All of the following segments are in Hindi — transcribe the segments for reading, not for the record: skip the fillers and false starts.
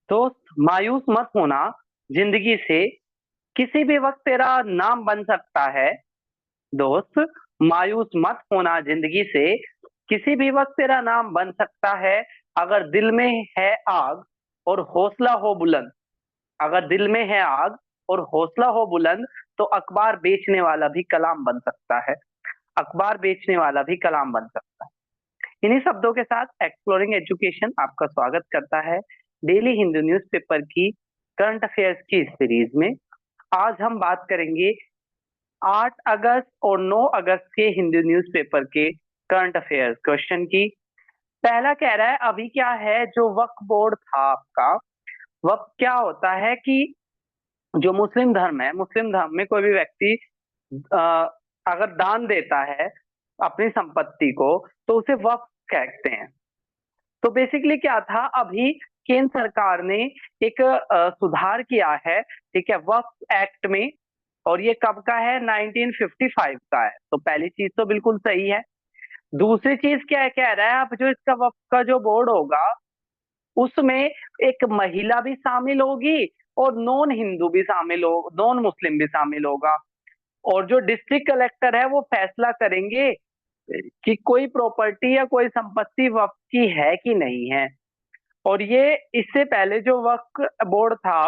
दोस्त मायूस मत होना जिंदगी से, किसी भी वक्त तेरा नाम बन सकता है। दोस्त मायूस मत होना जिंदगी से, किसी भी वक्त तेरा नाम बन सकता है। अगर दिल में है आग और हौसला हो बुलंद, अगर दिल में है आग और हौसला हो बुलंद, तो अखबार बेचने वाला भी कलाम बन सकता है। अखबार बेचने वाला भी कलाम बन सकता है। इन्हीं शब्दों के साथ एक्सप्लोरिंग एजुकेशन आपका स्वागत करता है डेली हिंदू न्यूज़पेपर की करंट अफेयर्स की इस सीरीज में। आज हम बात करेंगे 8 अगस्त और 9 अगस्त के हिंदू न्यूज़पेपर के करंट अफेयर्स क्वेश्चन की। पहला कह रहा है, अभी क्या है जो वक्फ बोर्ड था आपका। वक्फ क्या होता है कि जो मुस्लिम धर्म है, मुस्लिम धर्म में कोई भी व्यक्ति अ, अगर दान देता है अपनी संपत्ति को, तो उसे वक्फ कहते हैं। तो बेसिकली क्या था, अभी केंद्र सरकार ने एक सुधार किया है, ठीक है, वक्फ एक्ट में। और ये कब का है? 1955 का है। तो पहली चीज तो बिल्कुल सही है। दूसरी चीज क्या है, कह रहा है अब जो इसका वक्फ का जो बोर्ड होगा, उसमें एक महिला भी शामिल होगी और नॉन हिंदू भी शामिल हो, नॉन मुस्लिम भी शामिल होगा। और जो डिस्ट्रिक्ट कलेक्टर है वो फैसला करेंगे कि कोई प्रॉपर्टी या कोई संपत्ति वक्फ की है कि नहीं है। और ये इससे पहले जो वक्फ बोर्ड था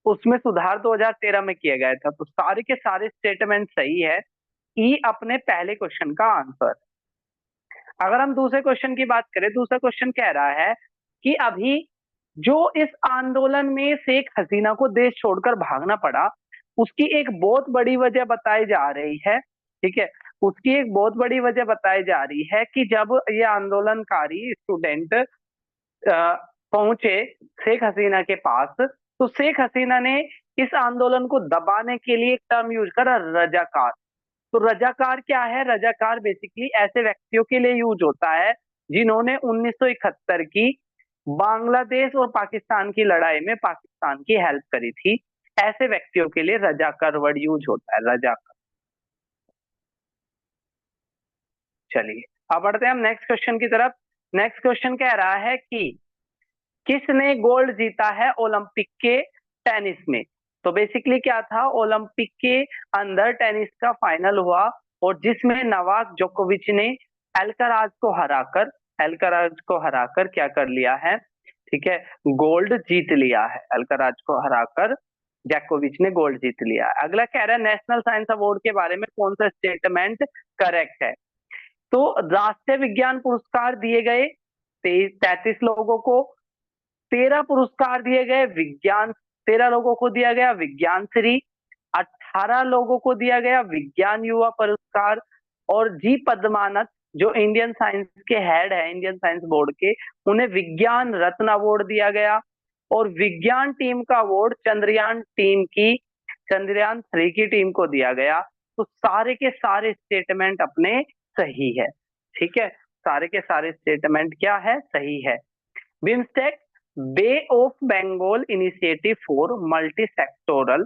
उसमें सुधार 2013 में किया गया था। तो सारे के सारे स्टेटमेंट सही है। ई अपने पहले क्वेश्चन का आंसर। अगर हम दूसरे क्वेश्चन की बात करें, दूसरा क्वेश्चन कह रहा है कि अभी जो इस आंदोलन में शेख हसीना को देश छोड़कर भागना पड़ा, उसकी एक बहुत बड़ी वजह बताई जा रही है, ठीक है। उसकी एक बहुत बड़ी वजह बताई जा रही है कि जब ये आंदोलनकारी स्टूडेंट पहुंचे शेख हसीना के पास, तो शेख हसीना ने इस आंदोलन को दबाने के लिए एक टर्म यूज करा, रजाकार। तो रजाकार क्या है? रजाकार बेसिकली ऐसे व्यक्तियों के लिए यूज होता है जिन्होंने 1971 की बांग्लादेश और पाकिस्तान की लड़ाई में पाकिस्तान की हेल्प करी थी। ऐसे व्यक्तियों के लिए रजाकार वर्ड यूज होता है, रजाकार। चलिए, अब बढ़ते हैं हम नेक्स्ट क्वेश्चन की तरफ। नेक्स्ट क्वेश्चन कह रहा है कि किसने गोल्ड जीता है ओलंपिक के टेनिस में। तो बेसिकली क्या था, ओलंपिक के अंदर टेनिस का फाइनल हुआ और जिसमें नवाक जोकोविच ने अल्कराज को हराकर क्या कर लिया है, ठीक है, गोल्ड जीत लिया है। अल्कराज को हराकर जोकोविच ने गोल्ड जीत लिया है। अगला कह रहा है, नेशनल साइंस अवार्ड के बारे में कौन सा स्टेटमेंट करेक्ट है। तो राष्ट्रीय विज्ञान पुरस्कार दिए गए 33 लोगों को। 13 पुरस्कार दिए गए विज्ञान, 13 लोगों को दिया गया विज्ञान श्री। 18 लोगों को दिया गया विज्ञान युवा पुरस्कार। और जी पद्मानंद, जो इंडियन साइंस के हेड है, इंडियन साइंस बोर्ड के, उन्हें विज्ञान रत्न अवार्ड दिया गया। और विज्ञान टीम का अवार्ड चंद्रयान 3 की टीम को दिया गया। तो सारे के सारे स्टेटमेंट अपने सही है, ठीक है। सारे के सारे स्टेटमेंट क्या है, सही है। BIMSTEC, bay of Bengal initiative for multi sectoral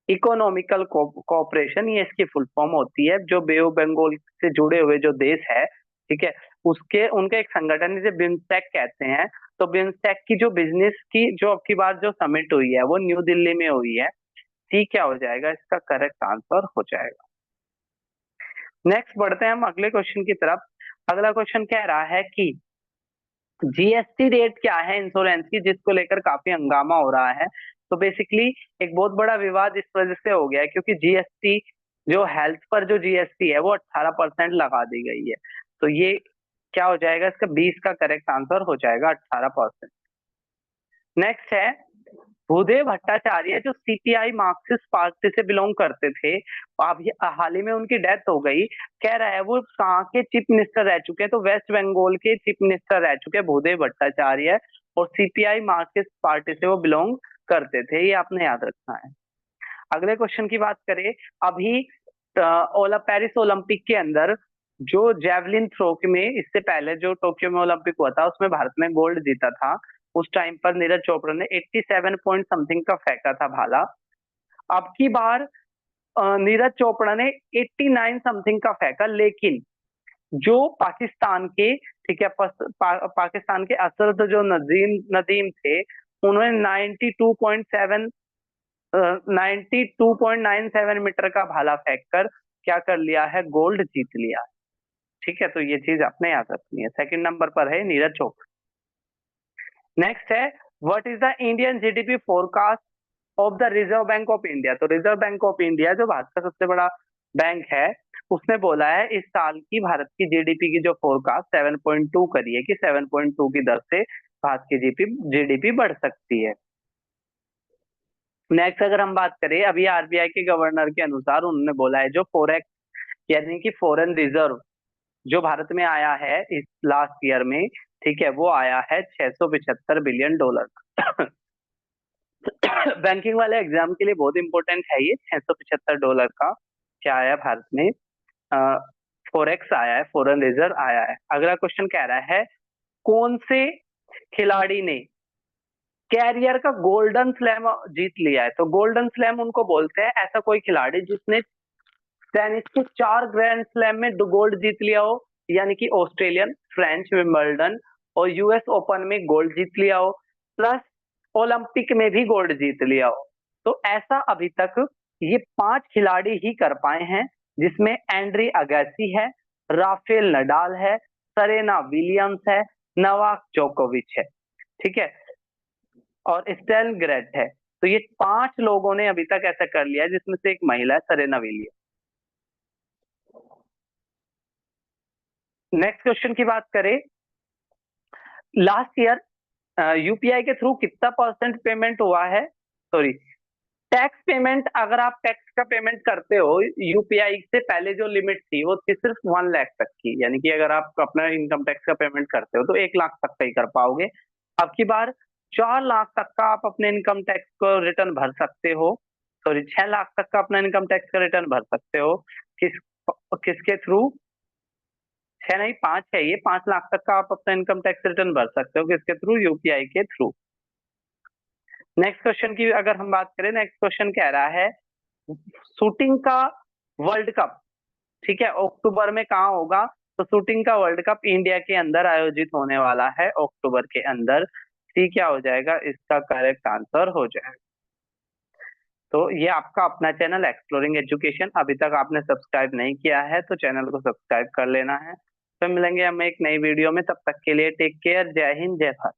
economical cooperation, ये इसकी फुल फॉर्म होती है। जो बे ऑफ बंगाल से जुड़े हुए जो देश है, ठीक है, उसके उनका एक संगठन जिसे बिम्स्टेक कहते हैं। तो बिम्स्टेक की जो बिजनेस की जो अब की बार जो समिट हुई है वो न्यू दिल्ली में हुई है। सी क्या हो जाएगा, इसका करेक्ट आंसर हो जाएगा। नेक्स्ट बढ़ते हैं हम अगले क्वेश्चन की तरफ। अगला क्वेश्चन कह रहा है कि जीएसटी रेट क्या है इंश्योरेंस की, जिसको लेकर काफी हंगामा हो रहा है। तो बेसिकली एक बहुत बड़ा विवाद इस वजह से हो गया है क्योंकि जीएसटी, जो हेल्थ पर जो जीएसटी है वो 18% लगा दी गई है। तो ये क्या हो जाएगा, इसका 20 का करेक्ट आंसर हो जाएगा 18%। नेक्स्ट है, भूदेव भट्टाचार्य जो सीपीआई मार्क्सिस्ट पार्टी से बिलोंग करते थे, अभी हाल ही में उनकी डेथ हो गई। कह रहा है वो कहाँ के चीफ मिनिस्टर रह चुके हैं। तो वेस्ट बंगाल के चीफ मिनिस्टर रह चुके हैं भूदेव भट्टाचार्य। और सीपीआई मार्क्सिस्ट पार्टी से वो बिलोंग करते थे, ये आपने याद रखना है। अगले क्वेश्चन की बात करें, अभी ओला पेरिस ओलंपिक के अंदर जो जेवलिन थ्रो में, इससे पहले जो टोक्यो में ओलंपिक हुआ था उसमें भारत ने गोल्ड जीता था। उस टाइम पर नीरज चोपड़ा ने 87 पॉइंट समथिंग का फेंका था भाला। अब की बार नीरज चोपड़ा ने 89 समथिंग का फेंका, लेकिन जो पाकिस्तान के, ठीक है, पाकिस्तान के असद जो नदीम नदीम थे, उन्होंने 92.97 मीटर का भाला फेंक कर क्या कर लिया है, गोल्ड जीत लिया। ठीक है, तो ये चीज आपने याद रखनी है। सेकंड नंबर पर है नीरज चोपड़ा। नेक्स्ट है, what is the Indian GDP forecast of the reserve bank of India. तो रिजर्व बैंक ऑफ इंडिया जो भारत का सबसे बड़ा बैंक है, उसने बोला है इस साल की भारत की जीडीपी की जो फोरकास्ट 7.2 करी है कि 7.2 की दर से भारत की जीडीपी बढ़ सकती है। नेक्स्ट अगर हम बात करें, अभी आरबीआई के गवर्नर के अनुसार उन्होंने बोला है जो फोरेक्स यानी कि फॉरेन रिजर्व जो भारत में आया है इस लास्ट ईयर में, ठीक है, वो आया है $675 बिलियन। बैंकिंग वाले एग्जाम के लिए बहुत इंपॉर्टेंट है ये $675 का क्या आया भारत में, फोरेक्स आया है, फॉरेन रिजर्व आया है। अगला क्वेश्चन कह रहा है कौन से खिलाड़ी ने कैरियर का गोल्डन स्लैम जीत लिया है। तो गोल्डन स्लैम उनको बोलते हैं ऐसा कोई खिलाड़ी जिसने टेनिस के 4 ग्रैंड स्लैम में गोल्ड जीत लिया हो, यानी कि ऑस्ट्रेलियन, फ्रेंच, विंबलडन और यूएस ओपन में गोल्ड जीत लिया हो, प्लस ओलंपिक में भी गोल्ड जीत लिया हो। तो ऐसा अभी तक ये 5 खिलाड़ी ही कर पाए हैं, जिसमें एंड्री अगासी है, राफेल नडाल है, सरेना विलियम्स है, नोवाक जोकोविच है। ठीक है, और स्टेन ग्रेट है। तो ये 5 लोगों ने अभी तक ऐसा कर लिया है, जिसमें से एक महिला है सरेना विलियम्स। नेक्स्ट क्वेश्चन की बात करें, लास्ट ईयर यूपीआई के थ्रू कितना परसेंट पेमेंट हुआ है, सॉरी टैक्स पेमेंट, अगर आप टैक्स का पेमेंट करते हो यूपीआई से पहले जो लिमिट थी वो थी सिर्फ 1 लाख तक की, यानी कि अगर आप अपना इनकम टैक्स का पेमेंट करते हो तो 1 लाख तक का ही कर पाओगे। अब की बार 4 लाख तक का आप अपने इनकम टैक्स को रिटर्न भर सकते हो, सॉरी 6 लाख तक का अपना इनकम टैक्स का रिटर्न भर सकते हो। किस किसके थ्रू, 6 नहीं 5 है, ये 5 लाख तक का आप अपना इनकम टैक्स रिटर्न भर सकते हो, किसके थ्रू, यूपीआई के थ्रू। नेक्स्ट क्वेश्चन की अगर हम बात करें, नेक्स्ट क्वेश्चन कह रहा है शूटिंग का वर्ल्ड कप, ठीक है, अक्टूबर में कहाँ होगा। तो शूटिंग का वर्ल्ड कप इंडिया के अंदर आयोजित होने वाला है अक्टूबर के अंदर। सी क्या हो जाएगा, इसका करेक्ट आंसर हो जाएगा। तो ये आपका अपना चैनल एक्सप्लोरिंग एजुकेशन, अभी तक आपने सब्सक्राइब नहीं किया है तो चैनल को सब्सक्राइब कर लेना है। तो मिलेंगे हम एक नई वीडियो में, तब तक के लिए टेक केयर, जय हिंद जय भारत।